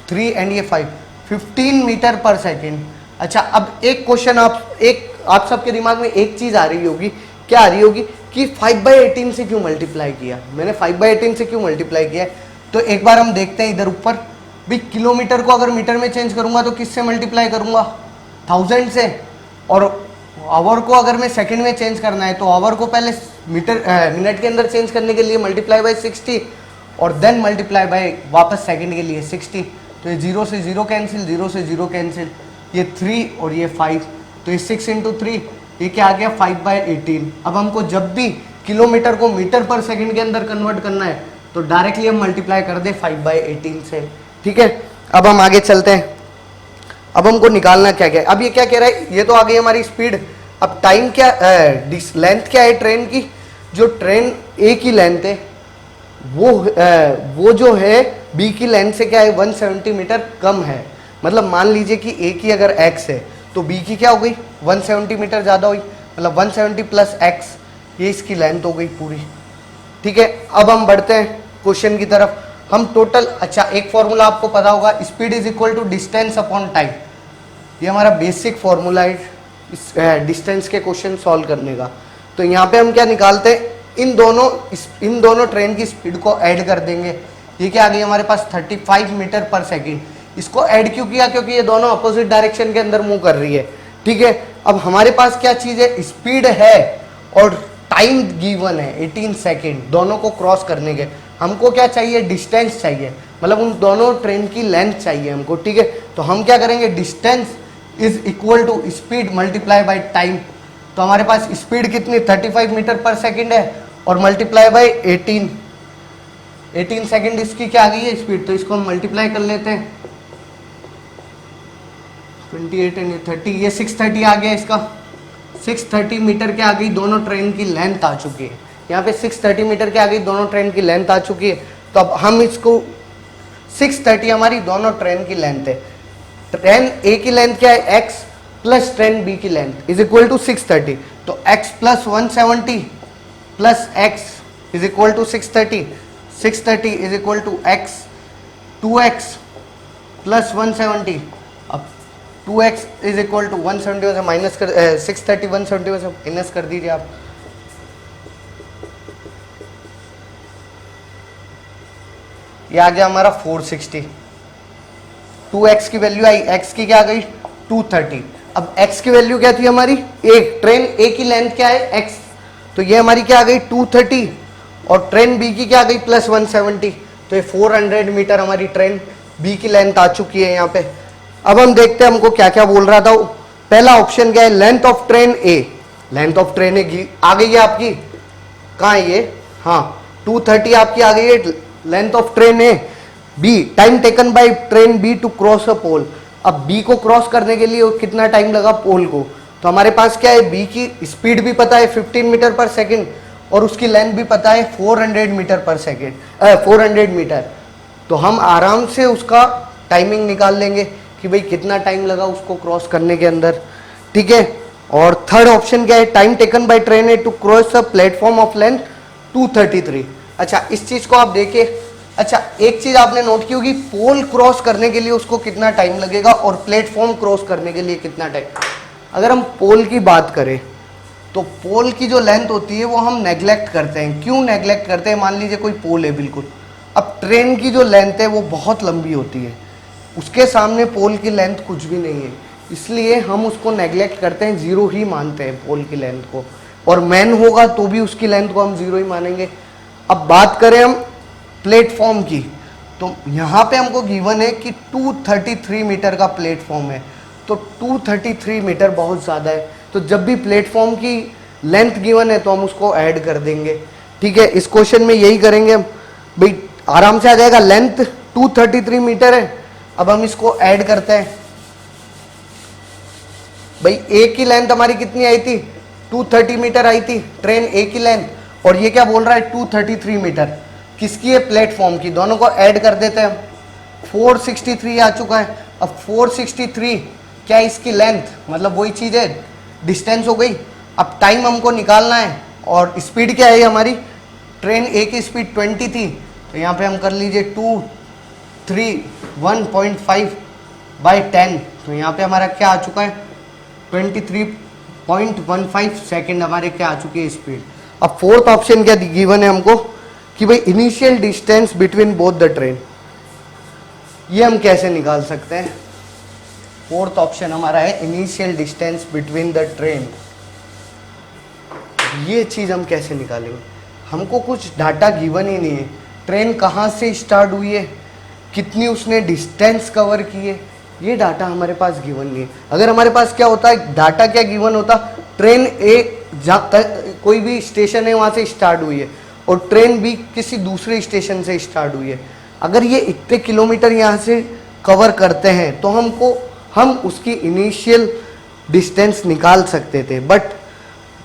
3 एंड ये 5, 15 मीटर पर सेकंड। अच्छा, अब एक क्वेश्चन आप सबके दिमाग में एक चीज आ रही होगी, क्या आ रही होगी कि 5/18 से क्यों मल्टीप्लाई किया, मैंने 5/18 से क्यों मल्टीप्लाई किया, तो एक बार हम देखते हैं इधर ऊपर भी, किलोमीटर को अगर मीटर में चेंज करूंगा तो किससे मल्टीप्लाई करूंगा, 1000 से, और आवर को अगर मैं सेकंड में चेंज करना है तो आवर को पहले मिनट के अंदर चेंज करने के लिए मल्टीप्लाई बाय 60 और देन मल्टीप्लाई बाय वापस सेकंड के लिए 60, तो ये 0 से 0 कैंसिल, 0 से 0 कैंसिल, ये 3 और ये 5, तो ये 6 × 3 ये क्या आ गया 5/18। अब हमको जब भी किलोमीटर को मीटर पर सेकंड के अंदर कन्वर्ट करना है तो डायरेक्टली हम मल्टीप्लाई कर दे 5/18 से, ठीक है। अब हम आगे चलते हैं, अब हमको निकालना क्या क्या है, अब ये क्या कह रहा है, ये तो आ गई हमारी स्पीड, अब टाइम क्या, लेंथ क्या है ट्रेन की, जो ट्रेन A की लेंथ है वो जो है B की लेंथ से क्या है 170 मीटर कम है, मतलब मान लीजिए कि A की अगर x है तो B की क्या हो गई 170 मीटर ज़्यादा हुई, मतलब 170 प्लस x, ये इसकी लेंथ हो गई पूरी, ठीक है। अब हम बढ़ते हैं क्वेश्चन की तरफ, हम टोटल, अच्छा एक फॉर्मूला आपको पता होगा, speed is equal to distance upon time, ये हमारा बेसिक फॉर्मूला है इस डिस्टेंस के क्वेश्चन सॉल्व करने का। तो यहाँ पे हम क्या निकालते हैं, इन दोनों ट्रेन की स्पीड को ऐड कर देंगे, ये क्या आ गई हमारे पास 35 मीटर पर सेकेंड, इसको ऐड क्यों किया, क्योंकि ये दोनों अपोजिट डायरेक्शन के अंदर मूव कर रही है, ठीक है। अब हमारे पास क्या चीज है, स्पीड है और टाइम गिवन है 18 सेकेंड दोनों को क्रॉस करने के, हमको क्या चाहिए, डिस्टेंस चाहिए, मतलब उन दोनों ट्रेन की लेंथ चाहिए हमको, ठीक है। तो हम क्या करेंगे, distance is equal to speed multiply by time, तो हमारे पास स्पीड कितनी 35 मीटर पर सेकेंड है और मल्टीप्लाई बाय 18 सेकेंड इसकी क्या आ गई है स्पीड, तो इसको हम मल्टीप्लाई कर लेते हैं, 28 एंड 30, ये 630 आ गया, इसका 630 मीटर के आ गई, दोनों ट्रेन की लेंथ आ चुकी है, यहाँ पे 630 मीटर के आगे दोनों ट्रेन की लेंथ आ चुकी है। तो अब हम इसको 630 हमारी दोनों ट्रेन की लेंथ है। ट्रेन ए की लेंथ क्या है x प्लस ट्रेन बी की लेंथ इज इक्वल टू 630। तो x plus 170 plus x is equal to 630। 630 is equal to x 2x plus 170। अब 2x इज इक्वल टू 170 से माइनस कर 630 170 से माइनस कर दीजिए आप। ये आ गया हमारा 460। 2x की वैल्यू आई, x की क्या आ गई 230। अब x की वैल्यू क्या थी हमारी, एक ट्रेन a की लेंथ क्या है x, तो ये हमारी क्या आ गई 230 और ट्रेन b की क्या आ गई प्लस 170। तो ये 400 मीटर हमारी ट्रेन b की लेंथ आ चुकी है यहाँ पे। अब हम देखते हैं हमको क्या क्या बोल रहा था। पहला ऑप्शन क्या है, length of train a, length of train A आ गई है आपकी, कहाँ है ये, हाँ 230 आपकी आ गई है length of train A. B, time taken by train B to cross a pole. अब बी को क्रॉस करने के लिए कितना टाइम लगा पोल को, तो हमारे पास क्या है, बी की स्पीड भी पता है 15 मीटर पर सेकेंड और उसकी लेंथ भी पता है 400 मीटर पर सेकेंड 400 मीटर। तो हम आराम से उसका टाइमिंग निकाल लेंगे कि भाई कितना टाइम लगा उसको क्रॉस करने के अंदर, ठीक है। और थर्ड ऑप्शन क्या है, time taken by train A to cross a platform of length 233। अच्छा इस चीज को आप देखिए। अच्छा एक चीज आपने नोट की होगी, पोल क्रॉस करने के लिए उसको कितना टाइम लगेगा और प्लेटफॉर्म क्रॉस करने के लिए कितना टाइम। अगर हम पोल की बात करें तो पोल की जो लेंथ होती है वो हम नेग्लेक्ट करते हैं। क्यों नेग्लेक्ट करते हैं, मान लीजिए कोई पोल है बिल्कुल, अब ट्रेन की जो लेंथ है वो बहुत लंबी होती है, उसके सामने पोल की लेंथ कुछ भी नहीं है, इसलिए हम उसको नेग्लेक्ट करते हैं, जीरो ही मानते हैं पोल की लेंथ को। और मैन होगा तो भी उसकी लेंथ को हम जीरो ही मानेंगे। अब बात करें हम प्लेटफॉर्म की, तो यहाँ पे हमको गिवन है कि 233 मीटर का प्लेटफॉर्म है, तो 233 मीटर बहुत ज़्यादा है। तो जब भी प्लेटफॉर्म की लेंथ गिवन है तो हम उसको ऐड कर देंगे, ठीक है। इस क्वेश्चन में यही करेंगे भाई, आराम से आ जाएगा। लेंथ 233 मीटर है, अब हम इसको ऐड करते हैं। भाई ए की लेंथ हमारी कितनी आई थी, 230 मीटर आई थी ट्रेन ए की लेंथ, और ये क्या बोल रहा है 233 मीटर किसकी है, प्लेटफॉर्म की। दोनों को ऐड कर देते हैं हम, 463 आ चुका है। अब 463 क्या है इसकी लेंथ, मतलब वही चीज है, डिस्टेंस हो गई। अब टाइम हमको निकालना है और स्पीड क्या है हमारी, ट्रेन ए की स्पीड 20 थी, तो यहाँ पे हम कर लीजिए 231.5 बाई 10, तो यहाँ पे हमारा क्या आ चुका है 23.15 सेकेंड हमारे क्या आ चुकी है स्पीड। अब फोर्थ ऑप्शन क्या गिवन है हमको कि भाई initial distance between both the train, ये हम कैसे निकाल सकते हैं। फोर्थ ऑप्शन हमारा है initial distance between the train. ये चीज हम कैसे निकालेंगे, हमको कुछ डाटा गिवन ही नहीं है। ट्रेन कहाँ से स्टार्ट हुई है, कितनी उसने डिस्टेंस कवर की है, ये डाटा हमारे पास गिवन नहीं है। अगर हमारे पास क्या होता है, डाटा क्या गिवन होता, ट्रेन ए कोई भी स्टेशन है वहाँ से स्टार्ट हुई है और ट्रेन बी किसी दूसरे स्टेशन से स्टार्ट हुई है, अगर ये इतने किलोमीटर यहाँ से कवर करते हैं तो हम उसकी इनिशियल डिस्टेंस निकाल सकते थे। बट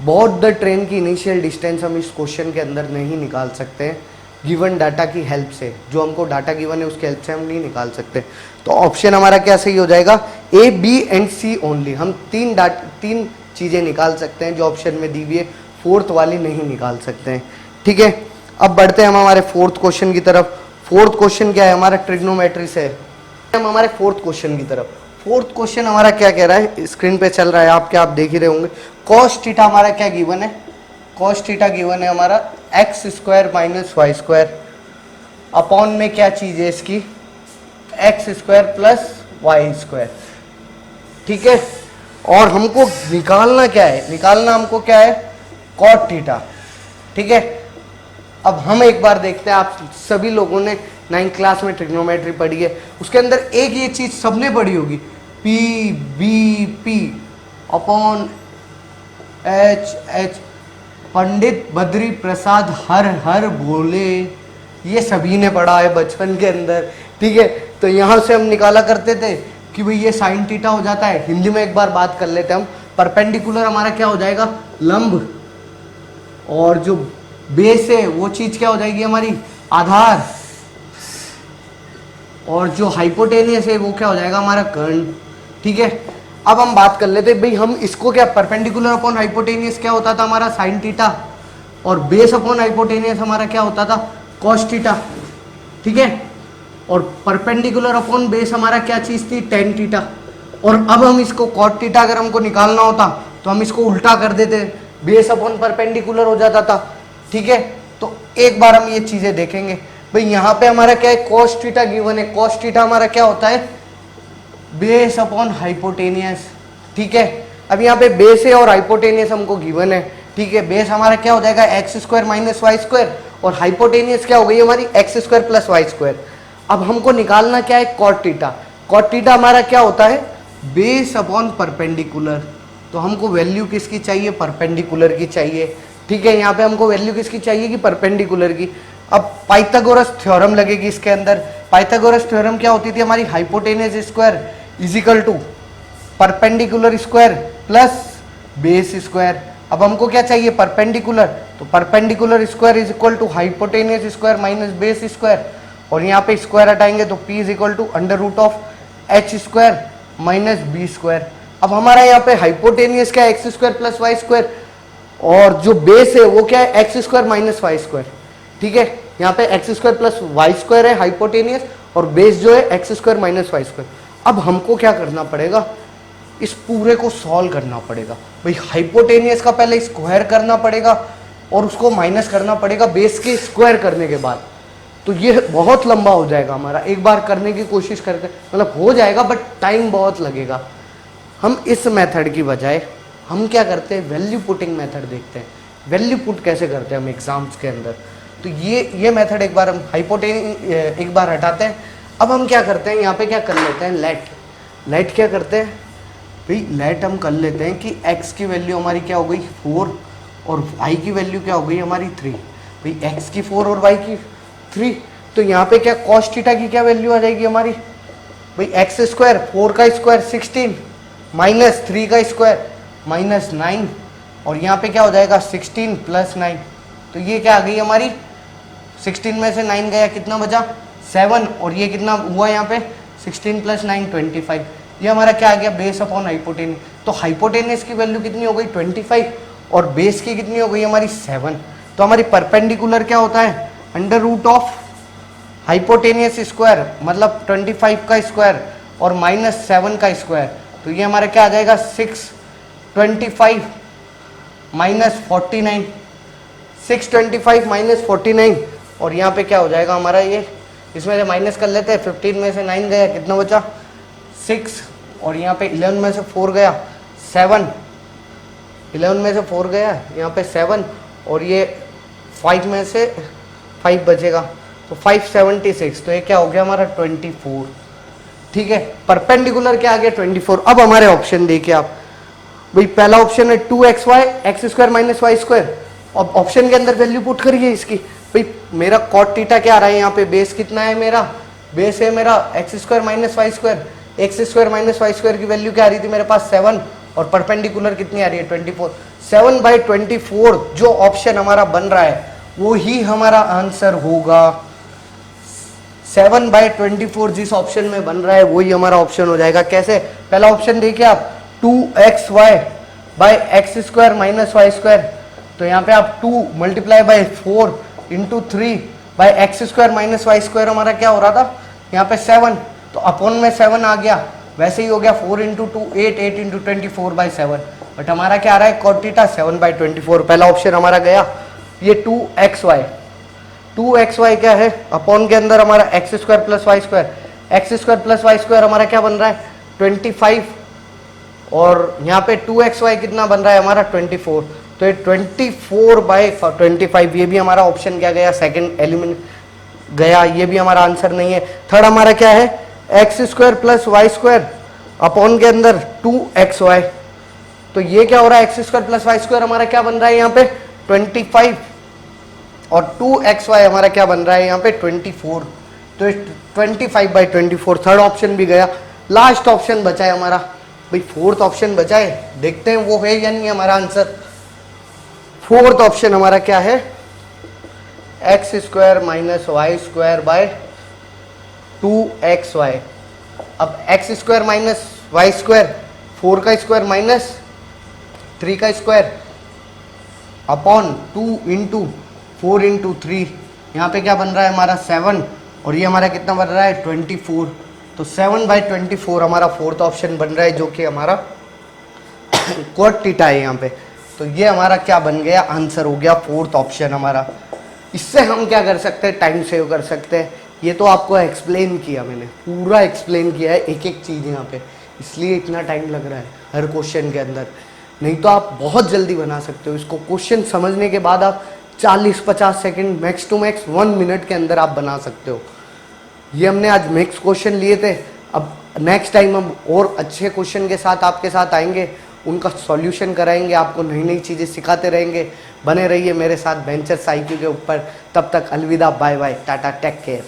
बोथ द ट्रेन की इनिशियल डिस्टेंस हम इस क्वेश्चन के अंदर नहीं निकाल सकते हैं गिवन डाटा की हेल्प से। जो हमको डाटा गिवन है उसकी हेल्प से हम नहीं निकाल सकते। तो ऑप्शन हमारा क्या सही हो जाएगा, A B and C only. हम तीन चीज़ें निकाल सकते हैं जो ऑप्शन में दी हुई है, फोर्थ वाली नहीं निकाल सकते हैं, ठीक है। अब बढ़ते हैं हम हमारे फोर्थ क्वेश्चन की तरफ। फोर्थ क्वेश्चन क्या है हमारा, ट्रिग्नोमेट्री से। हम हमारे फोर्थ क्वेश्चन की तरफ। फोर्थ क्वेश्चन हमारा क्या कह रहा है, स्क्रीन पे चल रहा है आपके, आप देख ही रहे होंगे। कॉस थीटा हमारा क्या गिवन है, कॉस थीटा गिवन है हमारा x square minus y square upon में क्या चीज है इसकी, x square plus y square, ठीक है। और हमको निकालना क्या है, निकालना हमको क्या है, कॉट थीटा, ठीक है। अब हम एक बार देखते हैं, आप सभी लोगों ने 9th क्लास में ट्रिग्नोमेट्री पढ़ी है, उसके अंदर एक ये चीज सबने पढ़ी होगी, P B P upon H H, Pandit Badri Prasad हर हर बोले, ये सभी ने पढ़ा है बचपन के अंदर, ठीक है। तो यहाँ से हम निकाला करते थे कि भाई ये साइन थीटा हो जाता है। हिंदी में एक बार बात कर लेते हैं हम, परपेंडिकुलर हमारा क्या हो जाएगा, लंब, और जो बेस है वो चीज क्या हो जाएगी हमारी आधार, और जो हाइपोटेनियस है वो क्या हो जाएगा हमारा कर्ण। ठीक है, अब हम बात कर लेते हैं भाई हम इसको क्या परपेंडिकुलर अपॉन हाइपोटेनियस क्या होता था हमारा साइन थीटा, और बेस अपॉन हाइपोटेनियस हमारा क्या होता था कॉस थीटा। ठीक है, और परपेंडिकुलर अपॉन बेस हमारा क्या चीज थी टेन थीटा। और अब हम इसको कॉट थीटा अगर हमको निकालना होता तो हम इसको उल्टा कर देते, बेस अपॉन परपेंडिकुलर हो जाता था। ठीक है, तो एक बार हम ये चीजें देखेंगे भाई यहाँ पे हमारा क्या है कॉस थीटा गिवन है, कॉस थीटा हमारा क्या होता है बेस अपॉन हाइपोटेनियस। ठीक है, अब यहाँ पे बेस है और हाइपोटेनियस हमको गिवन है। ठीक है, बेस हमारा क्या हो जाएगा x square minus y square, और हाइपोटेनियस क्या हो गई हमारी x square plus y square. अब हमको निकालना क्या है कॉट थीटा। कॉट थीटा हमारा क्या होता है बेस अपॉन परपेंडिकुलर, तो हमको वैल्यू किसकी चाहिए परपेंडिकुलर की चाहिए। ठीक है, यहाँ पे हमको वैल्यू किसकी चाहिए कि परपेंडिकुलर की। अब पाइथागोरस थ्योरम लगेगी इसके अंदर। पाइथागोरस थ्योरम क्या होती थी हमारी hypotenuse square is equal to perpendicular square plus base square. अब हमको क्या चाहिए परपेंडिकुलर, तो perpendicular square is equal to hypotenuse square minus base square, और यहाँ पे स्क्वायर हटाएंगे तो p is equal to under root of H square minus B square. अब हमारा यहाँ पे हाइपोटेनियस क्या है x square plus y square, और जो बेस है वो क्या है x square minus y square. ठीक है, यहाँ पे x square plus y square है हाइपोटेनियस, और बेस जो है x square minus y square. अब हमको क्या करना पड़ेगा इस पूरे को सॉल्व करना पड़ेगा भाई। हाइपोटेनियस का पहले स्क्वायर करना पड़ेगा और उसको माइनस करना पड़ेगा बेस के स्क्वायर करने के बाद, तो ये बहुत लंबा हो जाएगा हमारा। एक बार करने की कोशिश करके मतलब हो जाएगा बट टाइम बहुत लगेगा। हम इस मेथड की बजाय हम क्या करते हैं वैल्यू पुटिंग मेथड देखते हैं। वैल्यू पुट कैसे करते हैं हम एग्जाम्स के अंदर, तो ये मेथड एक बार हम हाइपोटेनियस एक बार हटाते हैं। अब हम क्या करते हैं यहाँ पे क्या कर लेते हैं लेट क्या करते हैं भाई लेट हम कर लेते हैं कि x की वैल्यू हमारी क्या हो गई 4 और y की वैल्यू क्या हो गई हमारी 3। भाई x की 4 और y की 3, तो यहाँ पे क्या cos थीटा की क्या वैल्यू आ जाएगी हमारी भाई एक्स स्क्वायर 4 का स्क्वायर 16 माइनस 3 का स्क्वायर माइनस 9, और यहाँ पे क्या हो जाएगा 16 प्लस 9, तो ये क्या आ गई हमारी 16 में से 9 गया कितना बचा 7, और ये कितना हुआ यहाँ पे 16 प्लस 9 25। ये हमारा क्या आ गया बेस अपॉन हाइपोटेनियस। तो हाइपोटेनियस की वैल्यू कितनी हो गई 25 और बेस की कितनी हो गई हमारी 7। तो हमारी परपेंडिकुलर क्या होता है under root of hypotenuse square मतलब 25 का स्क्वायर और माइनस 7 का स्क्वायर, तो ये हमारा क्या आ जाएगा 625 माइनस 49, 625 माइनस 49, और यहाँ पे क्या हो जाएगा हमारा ये इसमें से माइनस कर लेते हैं 15 में से 9 गया कितना बचा 6, और यहाँ पे 11 में से 4 गया 7, 11 में से 4 गया यहाँ पे 7, और ये 5 में से 5 बचेगा तो 576, तो ये क्या हो गया हमारा 24। ठीक है, परपेंडिकुलर क्या आ गया 24। अब हमारे ऑप्शन देखिए आप भाई, पहला ऑप्शन है 2xy x square minus y square. अब ऑप्शन के अंदर वैल्यू पुट करिए इसकी भाई, मेरा कॉट थीटा क्या आ रहा है यहाँ पे बेस कितना है मेरा बेस है मेरा x square minus y square, x square minus y square की वैल्यू क्या आ रही थी मेरे पास 7, और परपेंडिकुलर कितनी आ रही है 24। 7/24 जो ऑप्शन हमारा बन रहा है वो ही हमारा आंसर होगा। 7/24 जिस ऑप्शन में बन रहा है वही हमारा ऑप्शन हो जाएगा। कैसे, पहला ऑप्शन देखिए आप 2xy by x square minus y square, तो यहाँ पे आप 2 multiply by 4 into 3 by x square minus y square हमारा क्या हो रहा था यहाँ पे 7, तो अपॉन में 7 आ गया, वैसे ही हो गया 4 इंटू 2 8, 8 इंटू 24/7, बट हमारा क्या आ रहा है कॉट थीटा 7/24। पहला ऑप्शन हमारा गया। ये 2xy क्या है अपॉन के अंदर हमारा x square plus y square, x square plus y square हमारा क्या बन रहा है 25, और यहाँ पे 2xy कितना बन रहा है हमारा 24, तो ये 24/25 ये भी हमारा ऑप्शन क्या गया सेकंड एलिमेंट गया, ये भी हमारा आंसर नहीं है। थर्ड हमारा क्या है x square plus y square upon के अंदर 2xy, तो ये क्या हो रहा है x square plus y square हमारा क्या बन रहा है यहाँ पे 25, और 2xy हमारा क्या बन रहा है यहाँ पे 24, तो 25/24 थर्ड ऑप्शन भी गया। लास्ट ऑप्शन बचा है हमारा भाई, फोर्थ ऑप्शन बचा है, देखते हैं वो है या नहीं हमारा आंसर। फोर्थ ऑप्शन हमारा क्या है x square minus y square by 2xy। अब x square minus y square, 4 का स्क्वायर माइनस 3 का स्क्वायर अपॉन 2 इंटू 4 इंटू 3, यहाँ पे क्या बन रहा है हमारा 7, और ये हमारा कितना बन रहा है 24। तो 7/24 हमारा फोर्थ ऑप्शन बन रहा है, जो कि हमारा cot थीटा है यहाँ पे। तो ये हमारा क्या बन गया, आंसर हो गया फोर्थ ऑप्शन हमारा। इससे हम क्या कर सकते हैं, टाइम सेव कर सकते हैं। ये तो आपको एक्सप्लेन किया मैंने, पूरा एक्सप्लेन किया है एक एक चीज़ यहाँ पे, इसलिए इतना टाइम लग रहा है हर क्वेश्चन के अंदर। नहीं तो आप बहुत जल्दी बना सकते हो इसको। क्वेश्चन समझने के बाद आप 40-50 second, max to max 1 minute के अंदर आप बना सकते हो। ये हमने आज मैक्स क्वेश्चन लिए थे। अब नेक्स्ट टाइम हम और अच्छे क्वेश्चन के साथ आपके साथ आएंगे, उनका सॉल्यूशन कराएंगे, आपको नई नई चीज़ें सिखाते रहेंगे। बने रहिए मेरे साथ बेंचर्स IQ के ऊपर। तब तक अलविदा, बाय बाय, टाटा, टेक केयर।